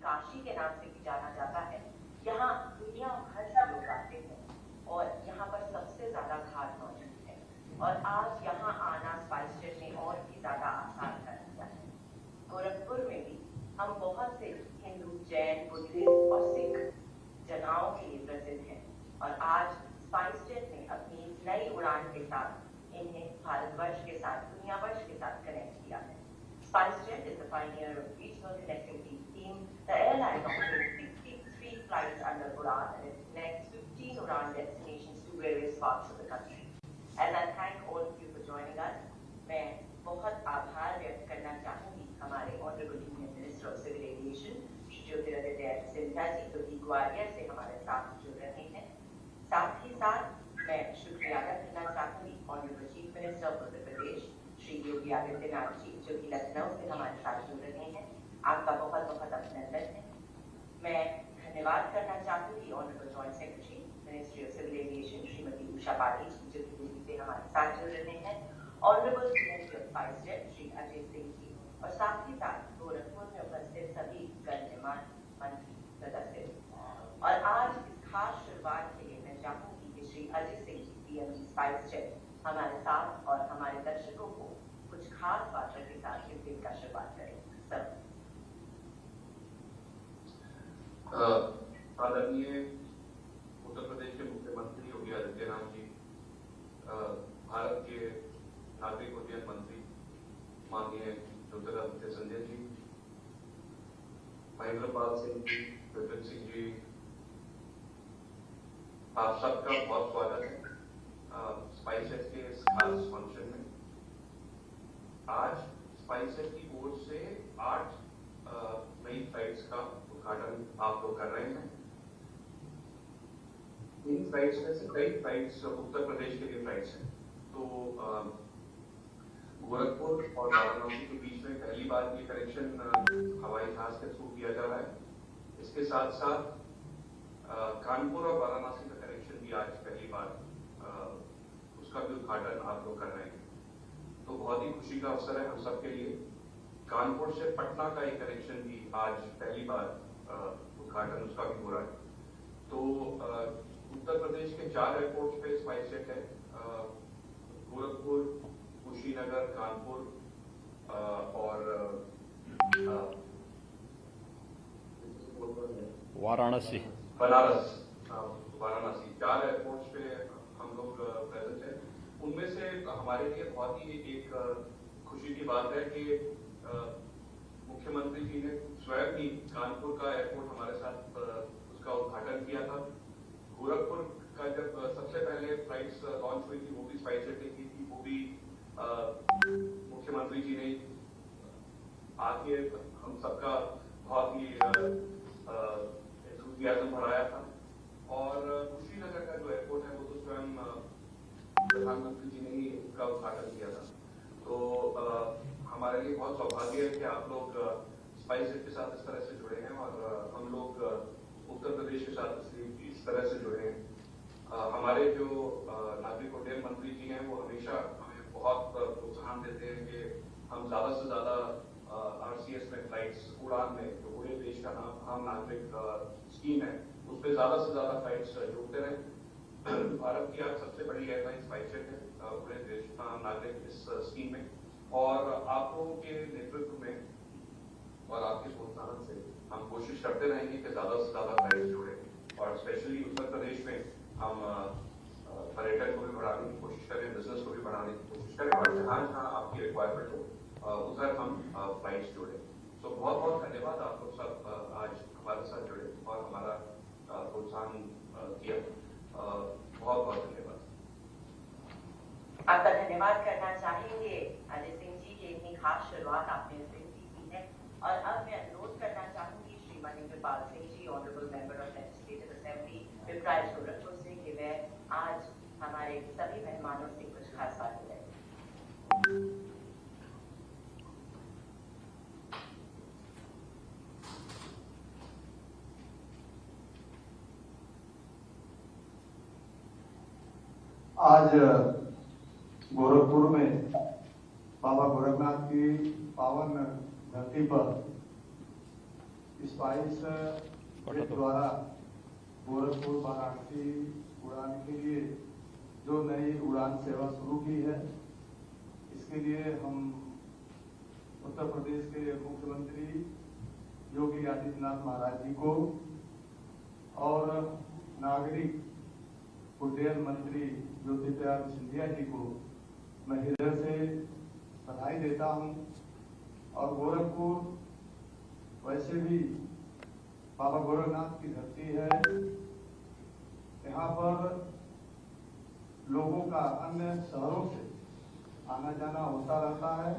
काशी के नाम से भी जाना जाता है। यहाँ दुनिया भर से लोग आते हैं और यहाँ पर सबसे ज्यादा घाट मौजूद है और आज यहाँ आना स्पाइसजेट ने और भी ज्यादा आसान कर दिया है। गोरखपुर में भी हम बहुत से हिंदू, जैन, बुद्धिस्ट और सिख जगहों के लिए प्रसिद्ध हैं और आज स्पाइसजेट ने अपनी नई उड़ान के साथ इन्हें भारतवर्ष के साथ, दुनियावर्ष के साथ कनेक्ट किया है। SpiceJet is the pioneer of regional connectivity scheme. The airline operates 63 flights under Udan and it connects 15 Udan destinations to various parts of the country. As I thank all of you for joining us, मैं बहुत आभार व्यक्त करना चाहूंगी हमारे honourable union minister of civil aviation Shri Jyotiraditya Scindia ji, जो कि ग्वालियर से हमारे साथ जुड़ रहे हैं। साथ ही साथ मैं शुक्रिया अदा करना चाहूंगी honourable chief minister of Uttar Pradesh Shri Yogi Adityanath ji, जो कि लखनऊ से हमारे साथ जुड़ रहे हैं। आपका बहुत बहुत अभिनंदन है। मैं धन्यवाद करना चाहूंगी honourable joint secretary ministry of civil aviation Shrimati Usha Patil ji, जो कि दिल्ली से हमारे साथ जुड़ रहे हैं, honourable minister of SpiceJet Shri Ajay Singh ji और साथ ही साथ गोरखपुर में उपस्थित सभी गणमान्य मंत्री सदस्य। और आज इस खास शुरुआत के लिए मैं चाहूंगी कि श्री अजय सिंह जी, पीएमडी स्पाइसजेट, हमारे साथ और हमारे दर्शकों को कुछ खास बातों के साथ इस दिन का शुरुआत करें। सर, आदरणीय उत्तर प्रदेश के मुख्यमंत्री योगी आदित्यनाथ जी, भारत के नागरिक उड्डयन मंत्री माननीय ज्योतिरादित्य सिंधिया जी, महेंद्र पाल सिंह जी, विपिन सिंह जी, आप सबका बहुत स्वागत है स्पाइसजेट के इस खास फंक्शन में। आज स्पाइसजेट की ओर से 8 नई फ्लाइट्स का उद्घाटन आप लोग कर रहे हैं। इन फ्लाइट्स में से कई फ्लाइट्स उत्तर प्रदेश के लिए फ्लाइट्स हैं। तो गोरखपुर और वाराणसी के बीच में पहली बार ये कनेक्शन हवाई जहाज के थ्रू किया जा रहा है। इसके साथ साथ कानपुर और वाराणसी का कनेक्शन भी आज पहली बार उसका भी उद्घाटन आप लोग कर रहे हैं। तो बहुत ही खुशी का अवसर है हम सब के लिए। कानपुर से पटना का एक कनेक्शन भी आज पहली बार उद्घाटन उसका भी हो रहा है। तो उत्तर प्रदेश के 4 एयरपोर्ट्स पे स्पाइसजेट है, गोरखपुर, कुशीनगर, कानपुर और वाराणसी, वाराणसी 4 एयरपोर्ट्स पे हम लोग प्रेजेंट है। उनमें से हमारे लिए बहुत ही एक खुशी की बात है कि मुख्यमंत्री जी ने स्वयं ही कानपुर का एयरपोर्ट हमारे साथ उसका उद्घाटन किया था। गोरखपुर का जब सबसे पहले फ्लाइट्स लॉन्च हुई थी, वो भी स्पाइसजेट ने की थी, वो भी मुख्यमंत्री जी ने आके हम सबका बहुत ही एंथुसियाज्म बढ़ाया था। और कुशीनगर का जो एयरपोर्ट है वो तो स्वयं प्रधानमंत्री जी ने ही उसका उद्घाटन किया था। तो हमारे लिए बहुत सौभाग्य है कि आप लोग स्पाइसजेट के साथ इस तरह से जुड़े हैं और हम लोग उत्तर प्रदेश के साथ इस तरह से जुड़े हैं। हमारे जो नागरिक उड्डयन मंत्री जी हैं वो हमेशा हमें बहुत प्रोत्साहन देते हैं कि हम ज्यादा से ज्यादा RCS में फ्लाइट्स, उड़ान में जो पूरे देश का आम नागरिक स्कीम है उस पर ज्यादा से ज्यादा फ्लाइट्स जुड़ते रहें। भारत की आज सबसे बड़ी एयरलाइन स्पाइसजेट है पूरे देश का नागरिक इस स्कीम में, और आप लोगों के नेतृत्व में और आपके प्रोत्साहन से हम कोशिश करते रहेंगे कि ज्यादा से ज्यादा फ्लाइट्स जुड़े और स्पेशली उत्तर प्रदेश में हम पर्यटन को भी बढ़ाने की कोशिश करें, बिजनेस को भी बढ़ाने की कोशिश करें और जहाँ जहाँ आपकी रिक्वायरमेंट हो उधर हम फ्लाइट्स जोड़ें। तो बहुत बहुत धन्यवाद, आप लोग सब आज हमारे साथ जुड़े और हमारा प्रोत्साहन किया। बहुत बहुत धन्यवाद। आपका धन्यवाद करना चाहेंगे अजय सिंह जी की इतनी खास शुरुआत आपने इस दिन की है। और अब मैं अनुरोध करना चाहूंगी Shri Mahendra Pal Singh ji, honourable member of legislative assembly Pipraich Gorakhpur से, कि वह आज हमारे सभी मेहमानों से कुछ खास बातें करें। आज गोरखपुर में बाबा गोरखनाथ की पावन धरती पर स्पाइस जेट द्वारा गोरखपुर वाराणसी उड़ान के लिए जो नई उड़ान सेवा शुरू की है, इसके लिए हम उत्तर प्रदेश के मुख्यमंत्री योगी आदित्यनाथ महाराज जी को और नागरिक उड्डयन मंत्री ज्योतिरादित्य सिंधिया जी को मैं हृदय से बधाई देता हूं। और गोरखपुर वैसे भी बाबा गोरखनाथ की धरती है। यहाँ पर लोगों का अन्य शहरों से आना जाना होता रहता है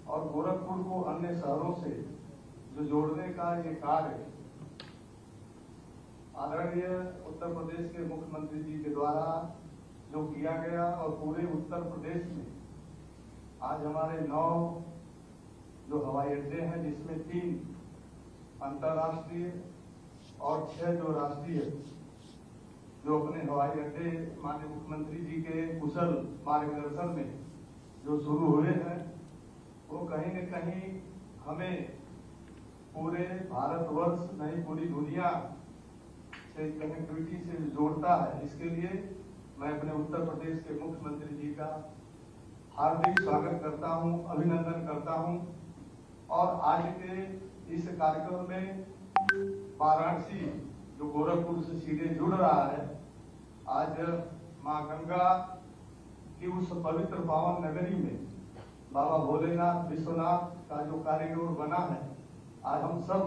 और गोरखपुर को अन्य शहरों से जो जोड़ने का ये कार्य आदरणीय उत्तर प्रदेश के मुख्यमंत्री जी के द्वारा जो किया गया और पूरे उत्तर प्रदेश में आज हमारे 9 जो हवाई अड्डे हैं, जिसमें 3 अंतर्राष्ट्रीय और 6 जो राष्ट्रीय जो अपने हवाई अड्डे माननीय मुख्यमंत्री जी के कुशल मार्गदर्शन में जो शुरू हुए हैं, वो कहीं न कहीं हमें पूरे भारतवर्ष नहीं पूरी दुनिया से कनेक्टिविटी से जोड़ता है। इसके लिए मैं अपने उत्तर प्रदेश के मुख्यमंत्री जी का हार्दिक स्वागत करता हूं, अभिनंदन करता हूं। और आज के इस कार्यक्रम में वाराणसी जो गोरखपुर से सीधे जुड़ रहा है, आज मां गंगा की उस पवित्र पावन नगरी में बाबा भोलेनाथ विश्वनाथ का जो कॉरिडोर बना है, आज हम सब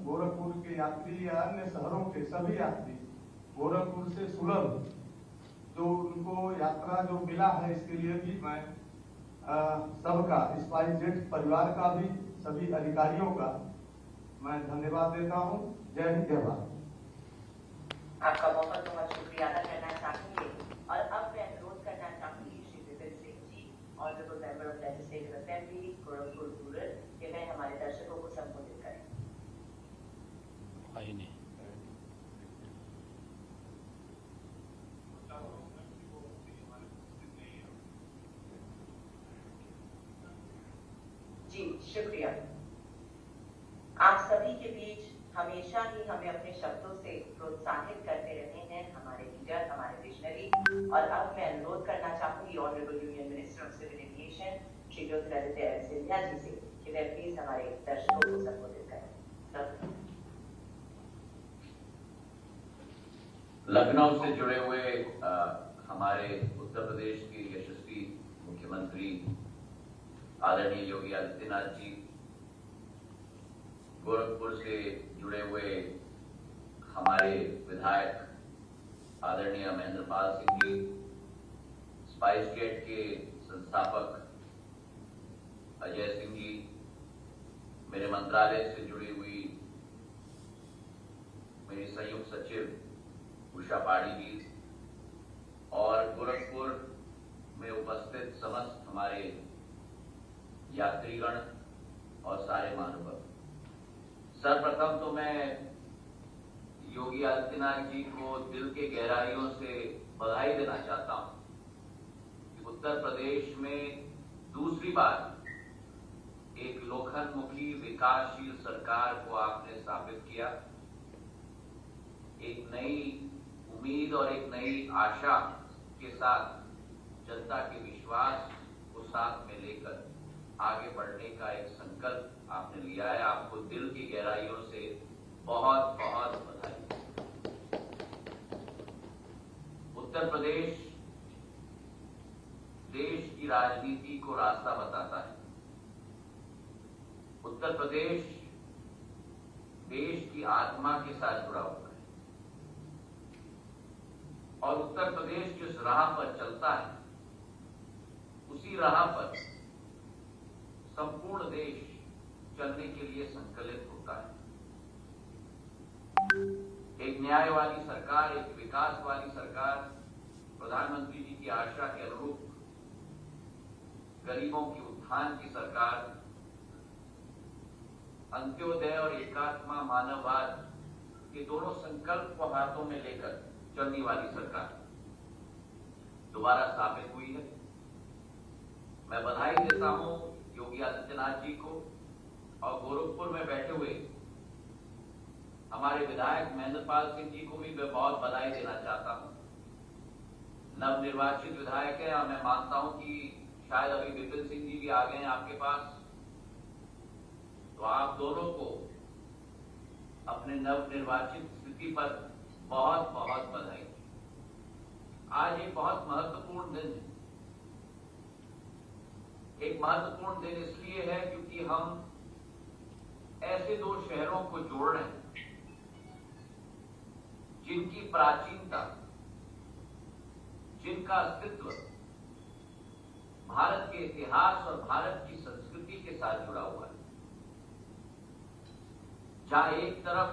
गोरखपुर के यात्री या अन्य शहरों के सभी यात्री गोरखपुर से सुलभ जो उनको यात्रा जो मिला है, इसके लिए भी मैं सबका स्पाइस जेट परिवार का भी सभी अधिकारियों का मैं धन्यवाद देता हूं। जय हिंद, जय भारत। आपका बहुत बहुत शुक्रिया अदा करना चाहूंगी और अब मैं अनुरोध करना चाहूंगी Shri Vipin Singh ji, honourable member of legislative assembly Gorakhpur rural, कि वह हमारे दर्शकों को संबोधित करें। जी शुक्रिया। आप सभी के बीच हमेशा ही हमें अपने शब्दों से प्रोत्साहित करते रहे हैं हमारे लीडर, हमारे विजनरी। और अब मैं अनुरोध करना चाहूंगी honourable union minister of civil aviation Shri Jyotiraditya Scindia ji से कि वे प्लीज हमारे दर्शकों को संबोधित करें। लखनऊ से जुड़े हुए हमारे उत्तर प्रदेश के यशस्वी मुख्यमंत्री आदरणीय योगी आदित्यनाथ जी, गोरखपुर से जुड़े हुए हमारे विधायक आदरणीय महेंद्र पाल सिंह जी, स्पाइस जेट के संस्थापक अजय सिंह जी, मेरे मंत्रालय से जुड़ी हुई मेरी संयुक्त सचिव उषा पाड़ी जी और गोरखपुर में उपस्थित समस्त हमारे यात्रीगण और सारे महानुभाव। सर्वप्रथम तो मैं योगी आदित्यनाथ जी को दिल के गहराइयों से बधाई देना चाहता हूं कि उत्तर प्रदेश में दूसरी बार एक लोखंडमुखी विकासशील सरकार को आपने स्थापित किया। एक नई उम्मीद और एक नई आशा के साथ जनता के विश्वास को साथ में लेकर आगे बढ़ने का एक संकल्प आपने लिया है। आपको दिल की गहराइयों से बहुत बहुत बधाई। उत्तर प्रदेश देश की राजनीति को रास्ता बताता है। उत्तर प्रदेश देश की आत्मा के साथ जुड़ा हुआ है और उत्तर प्रदेश जिस राह पर चलता है उसी राह पर संपूर्ण देश चलने के लिए संकल्पित होता है। एक न्याय वाली सरकार, एक विकास वाली सरकार, प्रधानमंत्री जी की आशा के अनुरूप गरीबों की उत्थान की सरकार, अंत्योदय और एकात्मा मानववाद के दोनों संकल्प को हाथों में लेकर चलने वाली सरकार दोबारा स्थापित हुई है। मैं बधाई देता हूं योगी आदित्यनाथ जी को और गोरखपुर में बैठे हुए हमारे विधायक महेंद्रपाल सिंह जी को भी मैं बहुत बधाई देना चाहता हूं। नवनिर्वाचित विधायक है और मैं मानता हूं कि शायद अभी विपिन सिंह जी भी आ गए हैं आपके पास, तो आप दोनों को अपने नवनिर्वाचित स्थिति पर बहुत बहुत बधाई। आज एक बहुत महत्वपूर्ण दिन है। एक महत्वपूर्ण दिन इसलिए है क्योंकि हम ऐसे दो शहरों को जोड़ रहे हैं जिनकी प्राचीनता, जिनका अस्तित्व भारत के इतिहास और भारत की संस्कृति के साथ जुड़ा हुआ है। जहां एक तरफ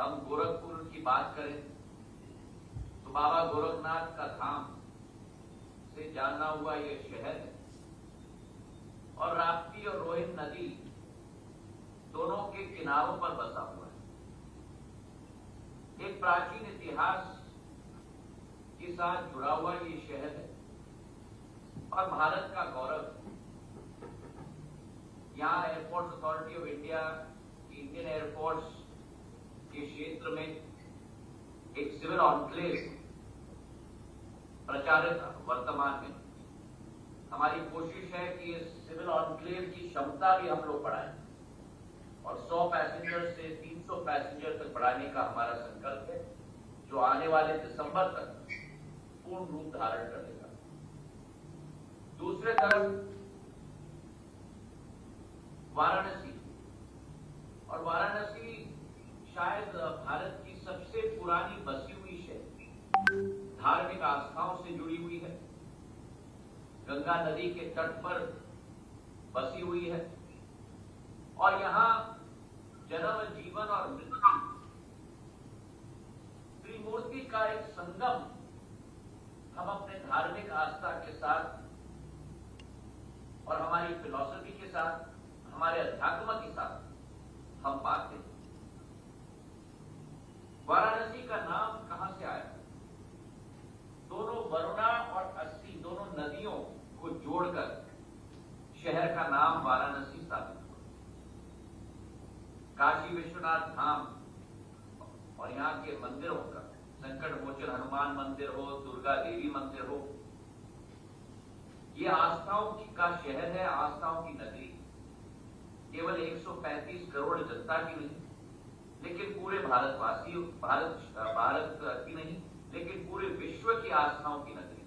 हम गोरखपुर की बात करें तो बाबा गोरखनाथ का धाम से जाना हुआ यह शहर है और राप्ती और रोहित नदी दोनों के किनारों पर बसा हुआ है। एक प्राचीन इतिहास के साथ जुड़ा हुआ ये शहर है और भारत का गौरव। यहाँ airport authority of India, Indian air force के क्षेत्र में एक सिविल ऑनक्लेव प्रचारित वर्तमान में। हमारी कोशिश है कि इस सिविल ऑनक्लेव की क्षमता भी हम लोग बढ़ाएं और 100 पैसेंजर से 300 पैसेंजर तक बढ़ाने का हमारा संकल्प है, जो आने वाले दिसंबर तक पूर्ण रूप धारण करेगा। दूसरे तरफ वाराणसी, और वाराणसी शायद भारत की सबसे पुरानी बसी हुई शहर, धार्मिक आस्थाओं से जुड़ी हुई है, गंगा नदी के तट पर बसी हुई है और यहाँ जन्म, जीवन और मृत्यु त्रिमूर्ति का एक संगम हम अपने धार्मिक आस्था के साथ और हमारी फिलॉसफी के साथ, हमारे अध्यात्म के साथ हम पाते हैं। वाराणसी का नाम कहां से आया? दोनों वरुणा और अस्सी, दोनों नदियों को जोड़कर शहर का नाम वाराणसी स्थापित हुआ। काशी विश्वनाथ धाम और यहाँ के मंदिरों का, संकट मोचन हनुमान मंदिर हो, दुर्गा देवी मंदिर हो, ये आस्थाओं का शहर है, आस्थाओं की नगरी। केवल 135 करोड़ जनता की नहीं, लेकिन पूरे भारत की नहीं, लेकिन पूरे विश्व की आस्थाओं की नगरी।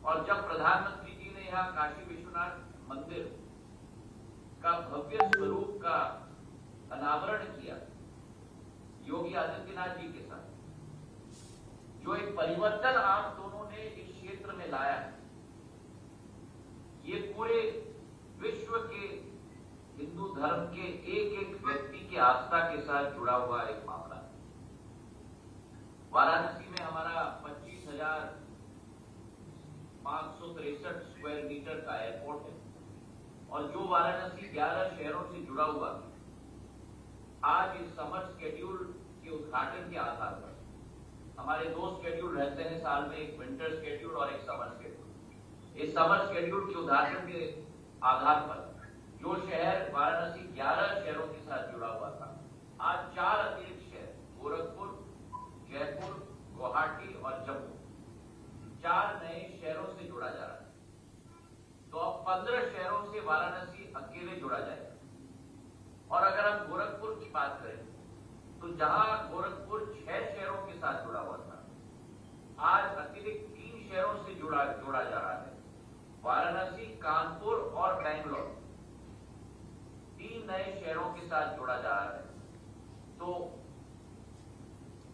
और जब प्रधानमंत्री जी ने यहाँ काशी विश्वनाथ मंदिर का भव्य स्वरूप का अनावरण किया योगी आदित्यनाथ जी के साथ, जो एक परिवर्तन आप दोनों ने इस क्षेत्र में लाया है, ये पूरे विश्व के हिंदू धर्म के एक एक व्यक्ति की आस्था के साथ जुड़ा हुआ एक मामला है। वाराणसी में हमारा 25,563 स्क्वायर मीटर का एयरपोर्ट है और जो वाराणसी 11 शहरों से जुड़ा हुआ है, आज इस समर शेड्यूल के उद्घाटन के आधार पर, हमारे 2 शेड्यूल रहते हैं साल में, एक विंटर शेड्यूल और एक समर शेड्यूल। इस समर शेड्यूल के उद्घाटन के आधार पर जो शहर वाराणसी 11 शहरों के साथ जुड़ा हुआ था, आज 4 अतिरिक्त शहर, गोरखपुर, जयपुर, गुवाहाटी और जम्मू, 4 नए शहरों से जुड़ा जा रहा है। तो अब 15 शहरों से वाराणसी अकेले जुड़ा जाएगा। और अगर हम गोरखपुर की बात करें तो जहां गोरखपुर 6 शहरों के साथ जुड़ा हुआ था, आज अतिरिक्त 3 शहरों से जोड़ा जा रहा है। वाराणसी, कानपुर और बेंगलोर, 3 नए शहरों के साथ जोड़ा जा रहा है। तो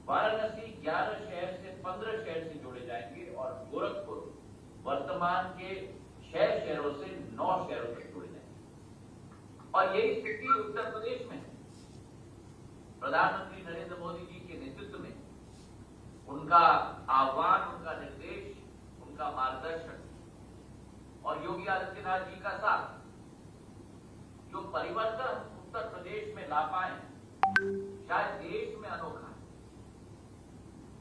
वाराणसी 11 शहर से 15 शहर से जोड़े जाएंगे और गोरखपुर वर्तमान के 6 शहरों से 9 शहरों तक जोड़े जाएंगे। और यही स्थिति उत्तर प्रदेश में है। प्रधानमंत्री नरेंद्र मोदी जी के नेतृत्व में उनका आह्वान, उनका निर्देश, उनका मार्गदर्शन और योगी आदित्यनाथ जी का साथ, जो परिवर्तन उत्तर प्रदेश में ला पाए, शायद देश में अनोखा है।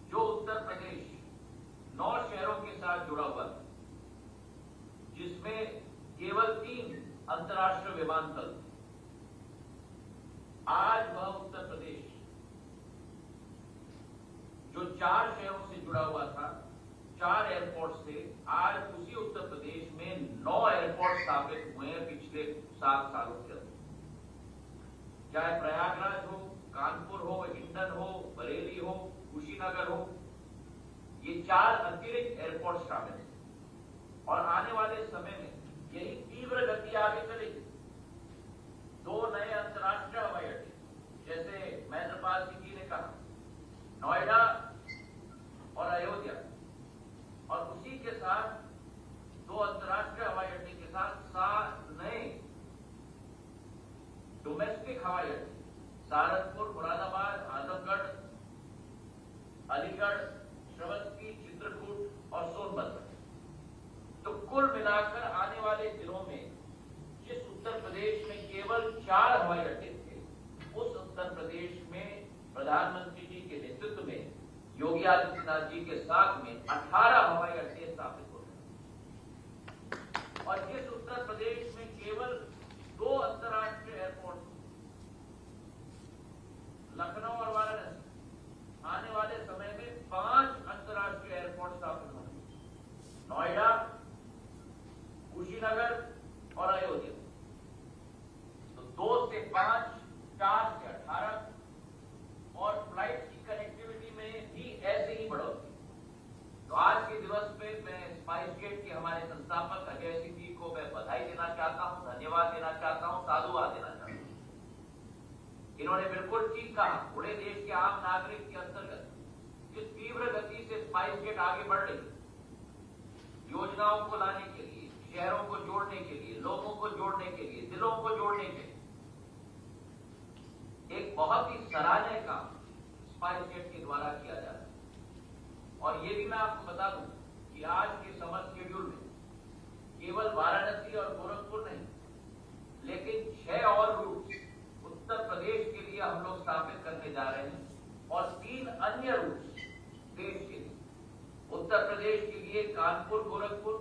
जो उत्तर प्रदेश 9 शहरों के साथ जुड़ा हुआ है, जिसमें केवल 3 अंतर्राष्ट्रीय विमानतल, आज वह जुड़ा हुआ था 4 एयरपोर्ट से, आज उसी उत्तर प्रदेश में 9 एयरपोर्ट स्थापित हुए हैं पिछले 7 सालों के अंदर। चाहे प्रयागराज हो, कानपुर हो, हिंडन हो, बरेली हो, कुशीनगर हो, ये 4 अतिरिक्त एयरपोर्ट शामिल हैं और आने वाले समय में यही तीव्र गति आगे चलेगी। 2 नए अंतर्राष्ट्रीय हवाई अड्डे, जैसे महेंद्रपाल सिंह जी ने कहा, नोएडा और अयोध्या, और उसी के साथ 2 अंतर्राष्ट्रीय हवाई अड्डे के साथ 7 नए डोमेस्टिक हवाई अड्डे, सहारनपुर, मुरादाबाद, आजमगढ़, अलीगढ़, श्रावस्ती, चित्रकूट और सोनभद्र। तो कुल मिलाकर आने वाले दिनों में जिस उत्तर प्रदेश में केवल 4 हवाई अड्डे थे, उस उत्तर प्रदेश में प्रधानमंत्री जी के नेतृत्व में योगी आदित्यनाथ जी के साथ में 18 हवाई अड्डे स्थापित हो गए। और जिस उत्तर प्रदेश में केवल 2 अंतर्राष्ट्रीय एयरपोर्ट, लखनऊ और वाराणसी, आने वाले समय में 5 अंतर्राष्ट्रीय एयरपोर्ट स्थापित होंगे, नोएडा, कुशीनगर और अयोध्या। तो 2 से 5, 4 से 18 और फ्लाइट की कनेक्टिविटी में भी ऐसे ही बढ़ोतरी। तो आज के दिवस पे मैं स्पाइसजेट के हमारे संस्थापक अजय सिंह जी को मैं बधाई देना चाहता हूं, धन्यवाद देना चाहता हूं, साधुवाद देना चाहता हूं। इन्होंने बिल्कुल ठीक कहा, पूरे देश के आम नागरिक के अंतर्गत जिस तीव्र गति से स्पाइसजेट आगे बढ़ रही, योजनाओं को लाने के लिए, शहरों को जोड़ने के लिए, लोगों को जोड़ने के लिए, दिलों को जोड़ने के लिए, एक बहुत ही सराहनीय काम स्पाइसजेट के द्वारा किया जा रहा है। और ये भी मैं आपको बता दूं कि आज के समर शेड्यूल में केवल वाराणसी और गोरखपुर नहीं, लेकिन 6 और रूट उत्तर प्रदेश के लिए हम लोग स्थापित करने जा रहे हैं और 3 अन्य रूट देश के लिए। उत्तर प्रदेश के लिए कानपुर गोरखपुर,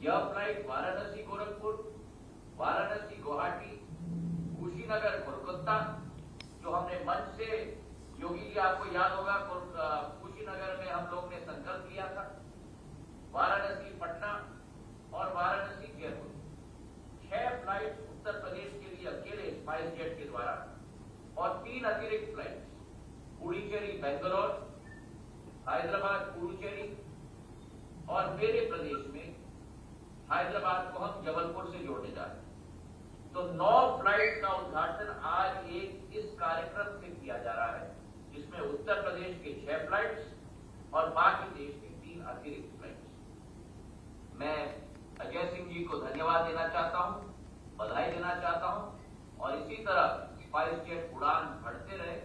यह फ्लाइट वाराणसी गोरखपुर, वाराणसी गुवाहाटी, कुशीनगर कोलकाता, जो हमने मंच से, योगी जी आपको याद होगा, कुशीनगर में हम लोग ने संकल्प लिया था, वाराणसी पटना और वाराणसी जयपुर। 6 फ्लाइट उत्तर प्रदेश के लिए अकेले स्पाइसजेट के द्वारा और 3 अतिरिक्त फ्लाइट, पुडुचेरी बेंगलोर, हैदराबाद पुडुचेरी और मेरे प्रदेश में हैदराबाद को हम जबलपुर से जोड़ने जा रहे हैं। तो 9 फ्लाइट का उद्घाटन आज इस कार्यक्रम से किया जा रहा है, जिसमें उत्तर प्रदेश के 6 फ्लाइट्स और बाकी देश के 3 अतिरिक्त फ्लाइट्स। मैं अजय सिंह जी को धन्यवाद देना चाहता हूं, बधाई देना चाहता हूं और इसी तरह स्पाइसजेट उड़ान बढ़ते रहे,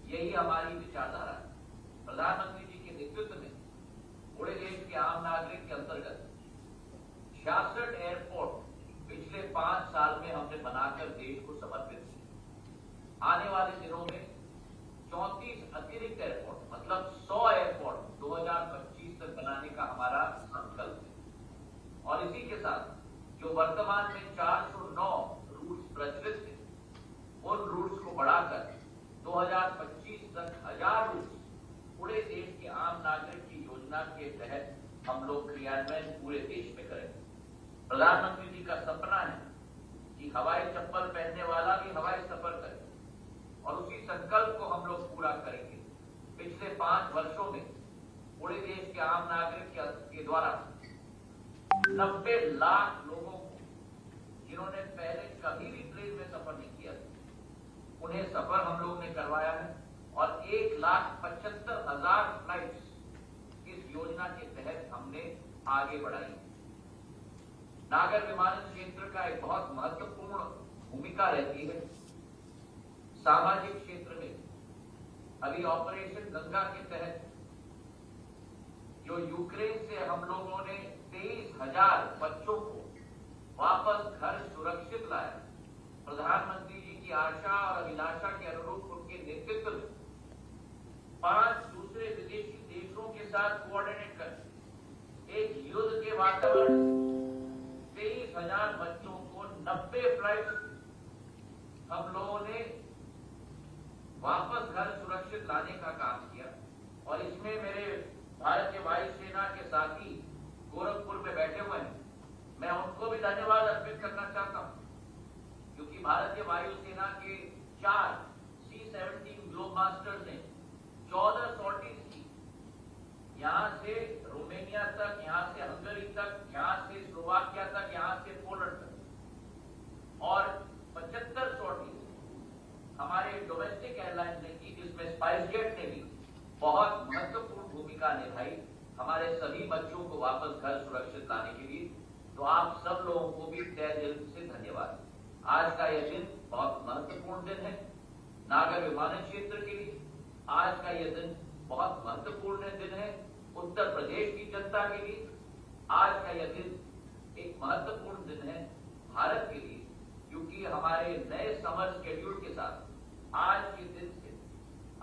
यही हमारी विचारधारा है। प्रधानमंत्री जी के नेतृत्व में पूरे देश के आम नागरिक के अंतर्गत 66 एयरपोर्ट पिछले 5 साल में हमने बनाकर देश को समर्पित किया। आने वाले दिनों में 34 अतिरिक्त एयरपोर्ट, मतलब 100 एयरपोर्ट 2025 तक बनाने का हमारा संकल्प है। और इसी के साथ जो वर्तमान में 409 रूट्स प्रचलित थे, उन रूट्स को बढ़ाकर 2025 तक 1000 रूट्स पूरे देश के आम नागरिक की योजना के तहत हम लोग क्रियान्वयन पूरे देश में करेंगे। प्रधानमंत्री जी का सपना है कि हवाई चप्पल पहनने वाला भी हवाई सफर करे और उसी संकल्प को हम लोग पूरा करेंगे। पिछले 5 वर्षों में पूरे देश के आम नागरिक के द्वारा 90 लाख लोगों को, जिन्होंने पहले कभी भी प्लेन में सफर नहीं किया था, उन्हें सफर हम लोग ने करवाया है और 1,75,000 फ्लाइट्स इस योजना के तहत हमने आगे बढ़ाई। नागर विमानन क्षेत्र का एक बहुत महत्वपूर्ण भूमिका रहती है। सामाजिक क्षेत्र में अभी ऑपरेशन गंगा के तहत जो यूक्रेन से हम लोगों ने 23,000 बच्चों को वापस घर सुरक्षित लाया, प्रधानमंत्री जी की आशा और अभिलाषा के अनुरूप उनके नेतृत्व में 5 दूसरे विदेशी देशों के साथ कोऑर्डिनेट कर एक युद्ध के वातावरण 23,000 बच्चों को 90 फ्लाइट हम लोगों ने वापस घर सुरक्षित लाने का काम किया। और इसमें मेरे भारतीय वायुसेना के साथी गोरखपुर में बैठे हुए हैं, मैं उनको भी धन्यवाद अर्पित करना चाहता हूं, क्योंकि भारतीय वायुसेना के 4 C-17 ग्लोबमास्टर्स ने 14 सॉर्टीज की, यहां से रोमेनिया तक, यहां से हंगरी तक, यहां से स्लोवाकिया तक, यहां से पोलैंड तक, और 75 सॉर्टीज हमारे डोमेस्टिक एयरलाइंस ने की, जिसमें स्पाइसजेट ने भी बहुत महत्वपूर्ण भूमिका निभाई हमारे सभी बच्चों को वापस घर सुरक्षित लाने के लिए। तो आप सब लोगों को भी तहे दिल से धन्यवाद। आज का यह दिन बहुत महत्वपूर्ण दिन है नागर विमानन क्षेत्र के लिए। आज का यह दिन बहुत महत्वपूर्ण दिन है उत्तर प्रदेश की जनता के लिए। आज का यह दिन एक महत्वपूर्ण दिन है भारत के लिए, क्योंकि हमारे नए समर शेड्यूल के साथ आज के दिन से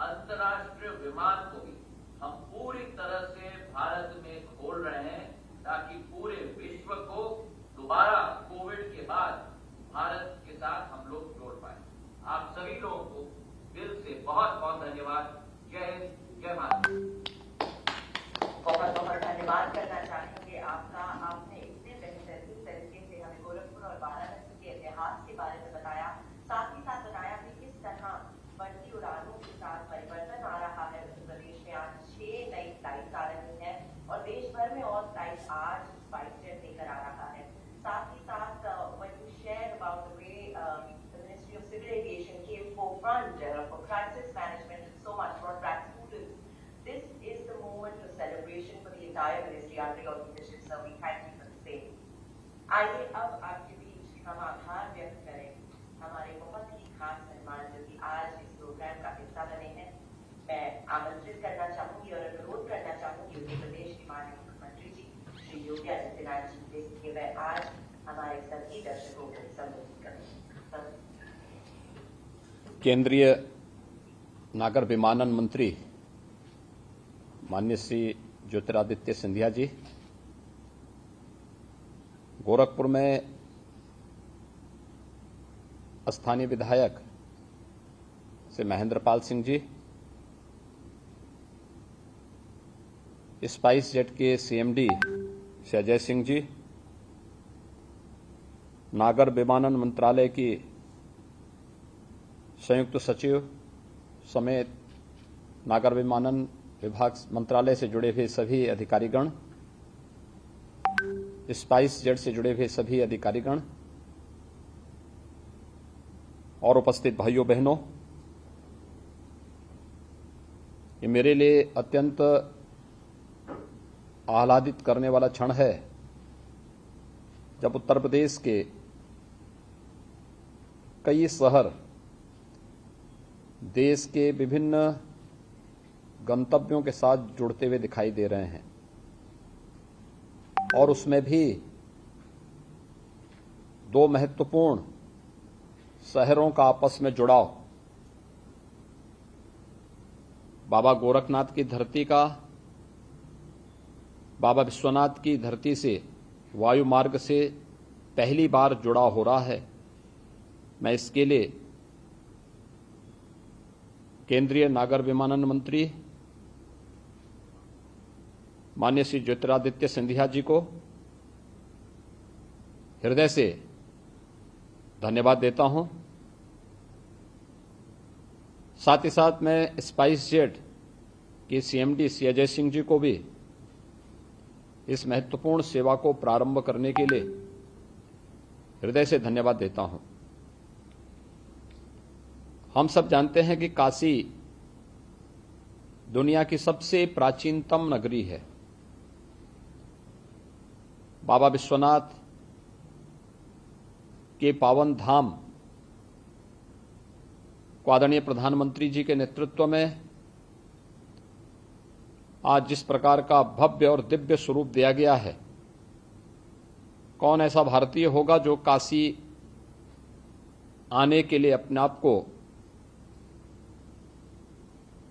अंतर्राष्ट्रीय विमान को भी हम पूरी तरह से भारत में खोल रहे हैं, ताकि पूरे विश्व को दोबारा कोविड के बाद भारत के साथ हम लोग जोड़ पाए। आप सभी लोगों को दिल से बहुत बहुत धन्यवाद। जय हिंद, जय भारत। बहुत बहुत धन्यवाद करना चाहेंगे आपका। आपने इतने बेहतरीन तरीके से हमें गोरखपुर और वाराणसी के इतिहास के बारे में बताया, साथ ही साथ बताया कि किस तरह बढ़ती उड़ानों के साथ परिवर्तन आ रहा है। उत्तर प्रदेश में आज 6 नई फ्लाइट आ रही है और देश भर में और फ्लाइट आज स्पाइसजेट लेकर आ रहा है। साथ ही साथ when you shared about the way the Ministry of Civil Aviation came forefront for crisis management and so much for track students, this is the moment of celebration for the entire ministry under your leadership, sir. We thank you for the same. आइए अब आपके बीच हम आभार व्यक्त करें हमारे बहुत ही खास मेहमान जो कि आज इस प्रोग्राम का हिस्सा बने हैं। मैं आमंत्रित करना चाहूंगी और अनुरोध करना चाहूंगी उत्तर प्रदेश के माननीय मुख्यमंत्री जी श्री योगी आदित्यनाथ जी के वह आज हमारे सभी दर्शकों को संबोधित करें। केंद्रीय नागर विमानन मंत्री माननीय श्री ज्योतिरादित्य सिंधिया जी, गोरखपुर में स्थानीय विधायक श्री महेंद्रपाल सिंह जी, स्पाइसजेट के सीएमडी श्री अजय सिंह जी, नागर विमानन मंत्रालय की संयुक्त सचिव समेत नागर विमानन विभाग मंत्रालय से जुड़े हुए सभी अधिकारीगण, स्पाइसजेट से जुड़े हुए सभी अधिकारीगण और उपस्थित भाइयों बहनों, ये मेरे लिए अत्यंत आह्लादित करने वाला क्षण है जब उत्तर प्रदेश के कई शहर देश के विभिन्न गंतव्यों के साथ जुड़ते हुए दिखाई दे रहे हैं और उसमें भी 2 महत्वपूर्ण शहरों का आपस में जुड़ाव, बाबा गोरखनाथ की धरती का बाबा विश्वनाथ की धरती से वायु मार्ग से पहली बार जुड़ाव हो रहा है। मैं इसके लिए केंद्रीय नागर विमानन मंत्री माननीय श्री ज्योतिरादित्य सिंधिया जी को हृदय से धन्यवाद देता हूं। साथ ही साथ मैं स्पाइसजेट के सीएमडी श्री अजय सिंह जी को भी इस महत्वपूर्ण सेवा को प्रारंभ करने के लिए हृदय से धन्यवाद देता हूं। हम सब जानते हैं कि काशी दुनिया की सबसे प्राचीनतम नगरी है। बाबा विश्वनाथ के पावन धाम को आदरणीय प्रधानमंत्री जी के नेतृत्व में आज जिस प्रकार का भव्य और दिव्य स्वरूप दिया गया है, कौन ऐसा भारतीय होगा जो काशी आने के लिए अपने आप को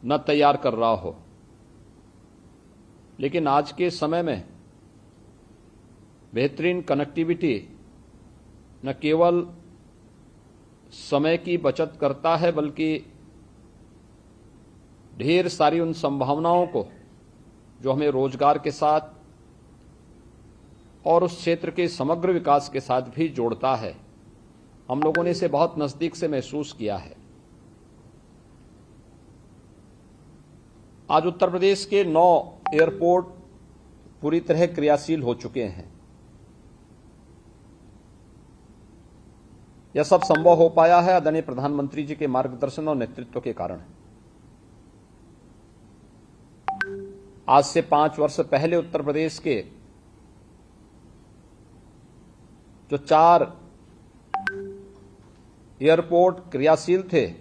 न तैयार कर रहा हो। लेकिन आज के समय में बेहतरीन कनेक्टिविटी न केवल समय की बचत करता है, बल्कि ढेर सारी उन संभावनाओं को जो हमें रोजगार के साथ और उस क्षेत्र के समग्र विकास के साथ भी जोड़ता है, हम लोगों ने इसे बहुत नजदीक से महसूस किया है। आज उत्तर प्रदेश के 9 एयरपोर्ट पूरी तरह क्रियाशील हो चुके हैं। यह सब संभव हो पाया है आदरणीय प्रधानमंत्री जी के मार्गदर्शन और नेतृत्व के कारण। आज से 5 वर्ष पहले उत्तर प्रदेश के जो 4 एयरपोर्ट क्रियाशील थे,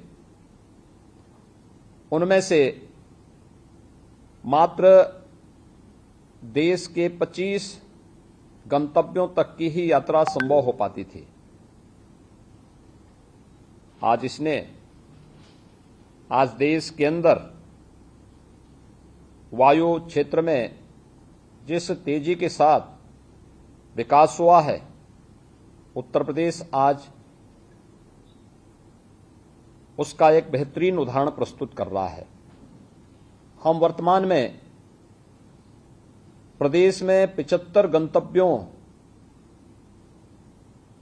उनमें से मात्र देश के 25 गंतव्यों तक की ही यात्रा संभव हो पाती थी। आज देश के अंदर वायु क्षेत्र में जिस तेजी के साथ विकास हुआ है, उत्तर प्रदेश आज उसका एक बेहतरीन उदाहरण प्रस्तुत कर रहा है। हम वर्तमान में प्रदेश में 75 गंतव्यों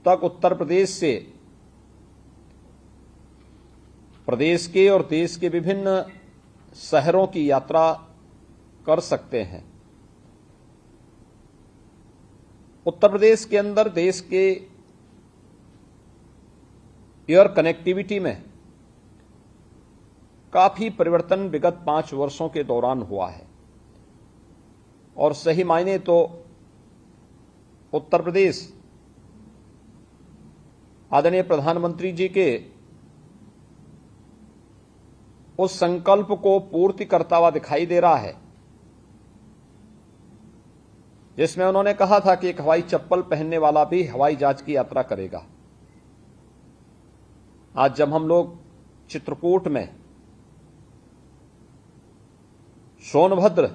तक उत्तर प्रदेश से प्रदेश के और देश के विभिन्न शहरों की यात्रा कर सकते हैं। उत्तर प्रदेश के अंदर देश के एयर कनेक्टिविटी में काफी परिवर्तन विगत 5 वर्षों के दौरान हुआ है और सही मायने तो उत्तर प्रदेश आदरणीय प्रधानमंत्री जी के उस संकल्प को पूर्ति करता हुआ दिखाई दे रहा है जिसमें उन्होंने कहा था कि एक हवाई चप्पल पहनने वाला भी हवाई जहाज की यात्रा करेगा। आज जब हम लोग चित्रकूट में सोनभद्र,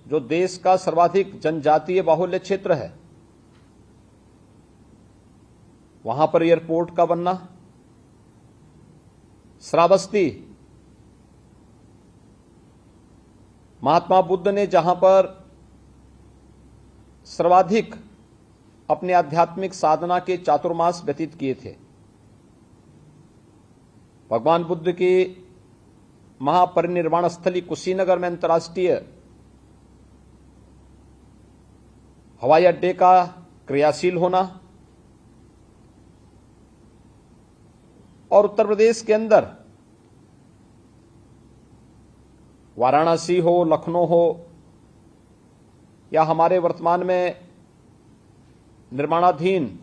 जो देश का सर्वाधिक जनजातीय बाहुल्य क्षेत्र है, वहां पर एयरपोर्ट का बनना, श्रावस्ती, महात्मा बुद्ध ने जहां पर सर्वाधिक अपने आध्यात्मिक साधना के चातुर्मास व्यतीत किए थे, भगवान बुद्ध की महापरिनिर्वाण स्थली कुशीनगर में अंतर्राष्ट्रीय हवाई अड्डे का क्रियाशील होना और उत्तर प्रदेश के अंदर वाराणसी हो, लखनऊ हो या हमारे वर्तमान में निर्माणाधीन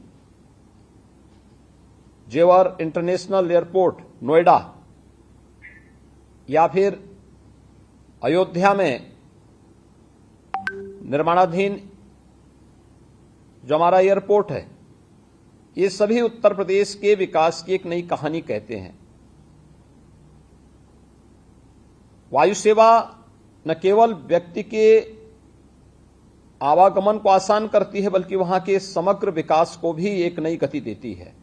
जेवर इंटरनेशनल एयरपोर्ट नोएडा या फिर अयोध्या में निर्माणाधीन जो हमारा एयरपोर्ट है, ये सभी उत्तर प्रदेश के विकास की एक नई कहानी कहते हैं। वायु सेवा न केवल व्यक्ति के आवागमन को आसान करती है बल्कि वहां के समग्र विकास को भी एक नई गति देती है।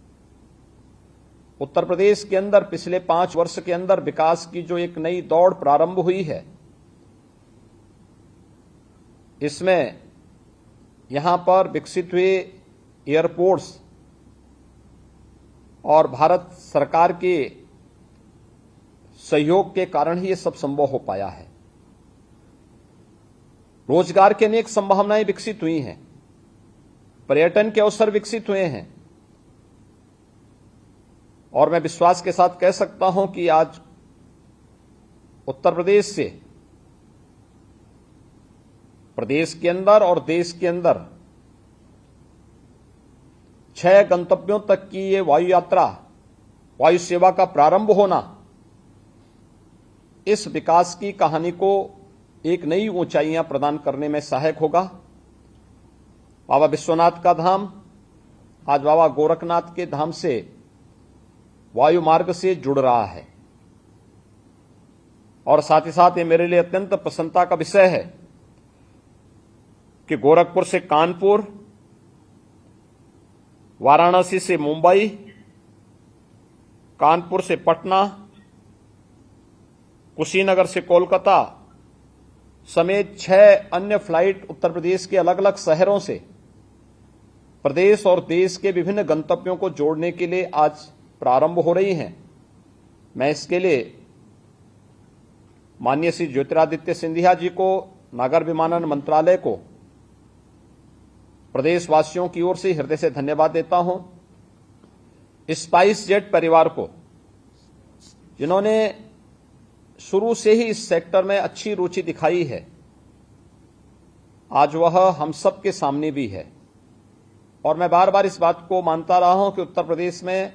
उत्तर प्रदेश के अंदर पिछले 5 वर्ष के अंदर विकास की जो एक नई दौड़ प्रारंभ हुई है, इसमें यहां पर विकसित हुए एयरपोर्ट्स और भारत सरकार के सहयोग के कारण ही ये सब संभव हो पाया है। रोजगार की अनेक संभावनाएं विकसित हुई हैं, पर्यटन के अवसर विकसित हुए हैं और मैं विश्वास के साथ कह सकता हूं कि आज उत्तर प्रदेश से प्रदेश के अंदर और देश के अंदर 6 गंतव्यों तक की ये वायु यात्रा, वायु सेवा का प्रारंभ होना इस विकास की कहानी को एक नई ऊंचाइयां प्रदान करने में सहायक होगा। बाबा विश्वनाथ का धाम आज बाबा गोरखनाथ के धाम से वायु मार्ग से जुड़ रहा है और साथ ही साथ ये मेरे लिए अत्यंत प्रसन्नता का विषय है कि गोरखपुर से कानपुर, वाराणसी से मुंबई, कानपुर से पटना, कुशीनगर से कोलकाता समेत 6 अन्य फ्लाइट उत्तर प्रदेश के अलग अलग शहरों से प्रदेश और देश के विभिन्न गंतव्यों को जोड़ने के लिए आज प्रारंभ हो रही हैं। मैं इसके लिए माननीय श्री ज्योतिरादित्य सिंधिया जी को, नागर विमानन मंत्रालय को, प्रदेशवासियों की ओर से हृदय से धन्यवाद देता हूं। स्पाइस जेट परिवार को, जिन्होंने शुरू से ही इस सेक्टर में अच्छी रुचि दिखाई है, आज वह हम सब के सामने भी है। और मैं बार बार इस बात को मानता रहा हूं कि उत्तर प्रदेश में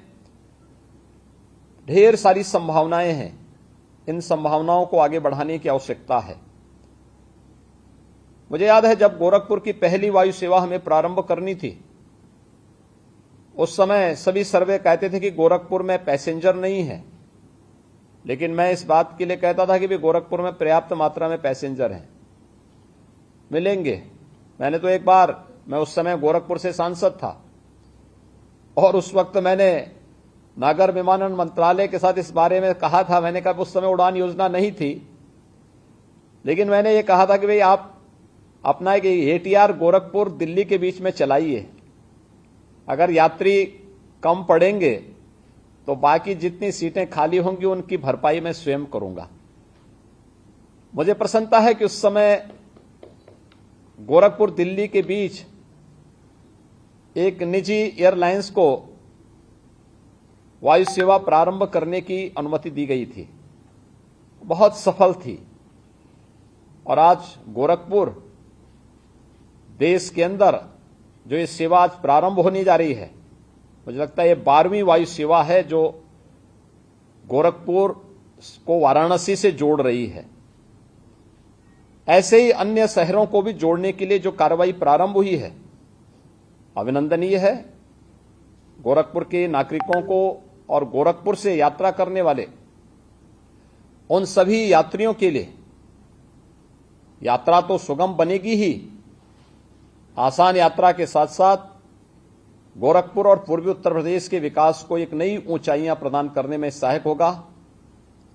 ढेर सारी संभावनाएं हैं। इन संभावनाओं को आगे बढ़ाने की आवश्यकता है। मुझे याद है जब गोरखपुर की पहली वायु सेवा हमें प्रारंभ करनी थी, उस समय सभी सर्वे कहते थे कि गोरखपुर में पैसेंजर नहीं है, लेकिन मैं इस बात के लिए कहता था कि भी गोरखपुर में पर्याप्त मात्रा में पैसेंजर हैं, मिलेंगे। मैंने तो एक बार, मैं उस समय गोरखपुर से सांसद था और उस वक्त मैंने नागर विमानन मंत्रालय के साथ इस बारे में कहा था। मैंने कहा उस समय उड़ान योजना नहीं थी, लेकिन मैंने ये कहा था कि भाई आप अपना एक ATR गोरखपुर दिल्ली के बीच में चलाइए। अगर यात्री कम पड़ेंगे तो बाकी जितनी सीटें खाली होंगी उनकी भरपाई मैं स्वयं करूंगा। मुझे प्रसन्नता है कि उस समय गोरखपुर दिल्ली के बीच एक निजी एयरलाइंस को वायु सेवा प्रारंभ करने की अनुमति दी गई थी, बहुत सफल थी। और आज गोरखपुर देश के अंदर जो ये सेवा आज प्रारंभ होने जा रही है, मुझे लगता है ये 12वीं वायु सेवा है जो गोरखपुर को वाराणसी से जोड़ रही है। ऐसे ही अन्य शहरों को भी जोड़ने के लिए जो कार्रवाई प्रारंभ हुई है, अभिनंदनीय है। गोरखपुर के नागरिकों को और गोरखपुर से यात्रा करने वाले उन सभी यात्रियों के लिए यात्रा तो सुगम बनेगी ही, आसान यात्रा के साथ साथ गोरखपुर और पूर्वी उत्तर प्रदेश के विकास को एक नई ऊंचाइयां प्रदान करने में सहायक होगा।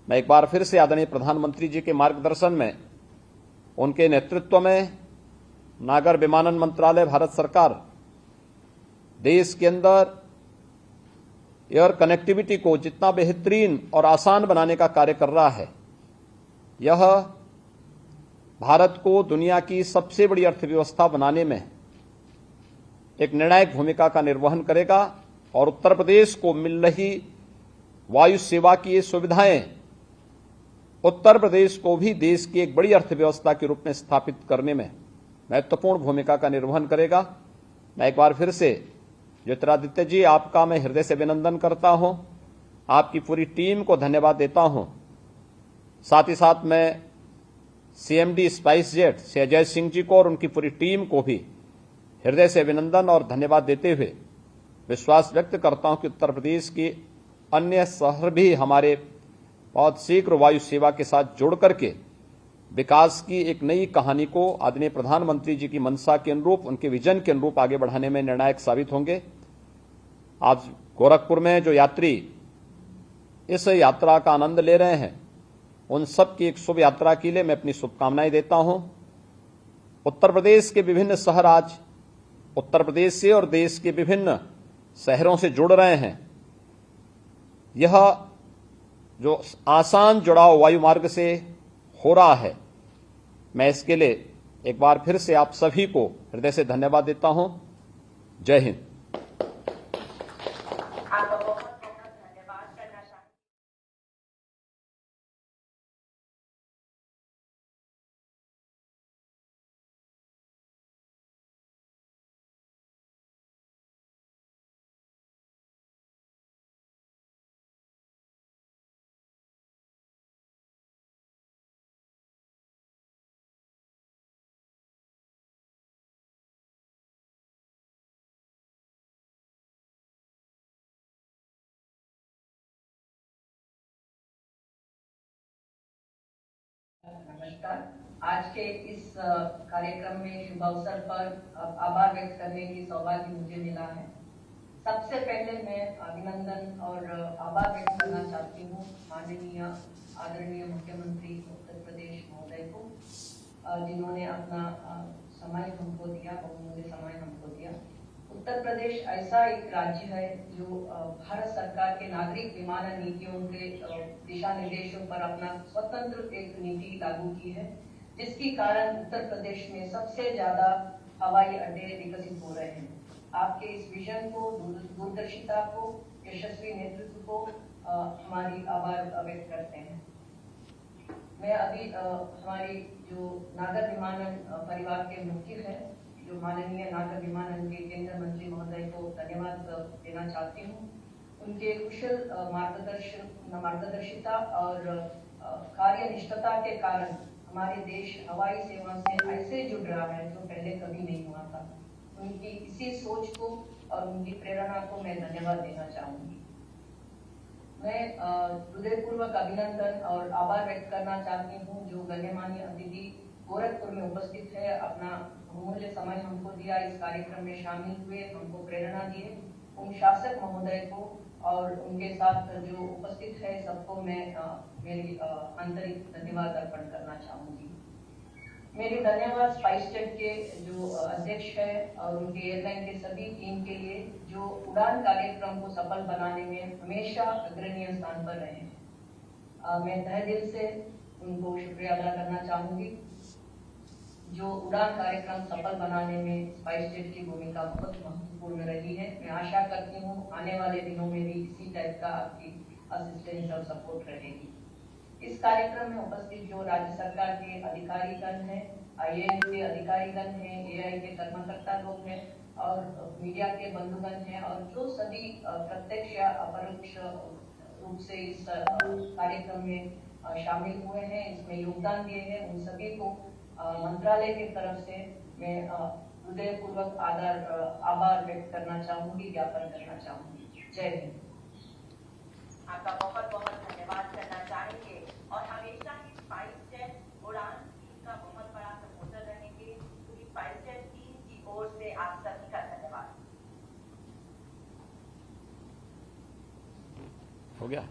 मैं एक बार फिर से आदरणीय प्रधानमंत्री जी के मार्गदर्शन में, उनके नेतृत्व में नागर विमानन मंत्रालय भारत सरकार देश के अंदर एयर कनेक्टिविटी को जितना बेहतरीन और आसान बनाने का कार्य कर रहा है, यह भारत को दुनिया की सबसे बड़ी अर्थव्यवस्था बनाने में एक निर्णायक भूमिका का निर्वहन करेगा। और उत्तर प्रदेश को मिल रही वायु सेवा की ये सुविधाएं उत्तर प्रदेश को भी देश की एक बड़ी अर्थव्यवस्था के रूप में स्थापित करने में महत्वपूर्ण भूमिका का निर्वहन करेगा। मैं एक बार फिर से ज्योतिरादित्य जी, आपका मैं हृदय से अभिनंदन करता हूं, आपकी पूरी टीम को धन्यवाद देता हूं। साथ ही साथ मैं CMD SpiceJet Shri Ajay Singh ji को और उनकी पूरी टीम को भी हृदय से अभिनंदन और धन्यवाद देते हुए विश्वास व्यक्त करता हूं कि उत्तर प्रदेश के अन्य शहर भी हमारे बहुत शीघ्र वायु सेवा के साथ जुड़ करके विकास की एक नई कहानी को आदरणीय प्रधानमंत्री जी की मंशा के अनुरूप, उनके विजन के अनुरूप आगे बढ़ाने में निर्णायक साबित होंगे। आज गोरखपुर में जो यात्री इस यात्रा का आनंद ले रहे हैं, उन सब की एक शुभ यात्रा के लिए मैं अपनी शुभकामनाएं देता हूं। उत्तर प्रदेश के विभिन्न शहर आज उत्तर प्रदेश से और देश के विभिन्न शहरों से जुड़ रहे हैं। यह जो आसान जुड़ाव वायु मार्ग से हो रहा है, मैं इसके लिए एक बार फिर से आप सभी को हृदय से धन्यवाद देता हूं। जय हिंद। आपका बहुत बहुत धन्यवाद करना चाहूंगी। नमस्कार। आज के इस कार्यक्रम में शुभ अवसर पर आभार व्यक्त करने की सौभाग्य मुझे मिला है। सबसे पहले मैं अभिनंदन और आभार व्यक्त करना चाहती हूँ माननीय आदरणीय मुख्यमंत्री उत्तर प्रदेश महोदय को, जिन्होंने अपना समय हमको दिया, बहुमूल्य समय हमको दिया। उत्तर प्रदेश ऐसा एक राज्य है जो भारत सरकार के नागरिक विमानन नीतियों के दिशा निर्देशों पर अपना स्वतंत्र एक नीति लागू की है, जिसके कारण उत्तर प्रदेश में सबसे ज्यादा हवाई अड्डे विकसित हो रहे हैं। आपके इस विजन को, दूरदर्शिता को, यशस्वी नेतृत्व को हमारी आभार व्यक्त करते हैं। मैं अभी हमारी जो नागर विमानन परिवार के मुख्य है, जो माननीय नागर विमानन के केंद्रीय मंत्री महोदय को धन्यवाद देना चाहती हूँ। उनके कुशल मार्गदर्शिता और कार्यनिष्ठता के कारण हमारे देश हवाई सेवा से ऐसे जुड़ रहा है जो पहले कभी नहीं हुआ था। उनकी इसी सोच को और उनकी प्रेरणा को मैं धन्यवाद देना चाहूंगी। मैं हृदयपूर्वक अभिनंदन और आभार व्यक्त करना चाहती हूँ जो गण्यमान्य अतिथि गोरखपुर में उपस्थित है, अपना बहुमूल्य समय हमको दिया, इस कार्यक्रम में शामिल हुए, हमको प्रेरणा दिए। उन शासक महोदय को और उनके साथ जो उपस्थित है सबको मैं मेरी आंतरिक धन्यवाद अर्पण करना चाहूंगी। मेरी धन्यवाद स्पाइसजेट के जो अध्यक्ष है और उनके एयरलाइन के सभी टीम के लिए जो उड़ान कार्यक्रम को सफल बनाने में हमेशा अग्रणीय स्थान पर रहे। मैं तहे दिल से उनको शुक्रिया अदा करना चाहूंगी। जो उड़ान कार्यक्रम सफल बनाने में स्पाइसजेट की भूमिका बहुत महत्वपूर्ण रही है। मैं आशा करती हूँ आने वाले दिनों में भी इसी टाइप का आपकी असिस्टेंस और सपोर्ट रहेगी। इस कार्यक्रम में उपस्थित जो राज्य सरकार के अधिकारीगण हैं, IAS के अधिकारीगण हैं, AI के कर्मकर्ता लोग हैं और मीडिया के बंधुगण हैं और जो सभी प्रत्यक्ष या अपरोक्ष रूप से इस कार्यक्रम में शामिल हुए हैं, इसमें योगदान दिए हैं, उन सभी को मंत्रालय की तरफ से मैं हृदयपूर्वक आभार व्यक्त करना चाहूंगी, ज्ञापन करना चाहूंगी। जय हिंद। आपका बहुत बहुत धन्यवाद करना चाहेंगे और हमेशा ही स्पाइसजेट उड़ान टीम का बहुत बड़ा सपोर्टर रहेंगे। क्योंकि स्पाइसजेट टीम की ओर से आप सभी का धन्यवाद। हो गया।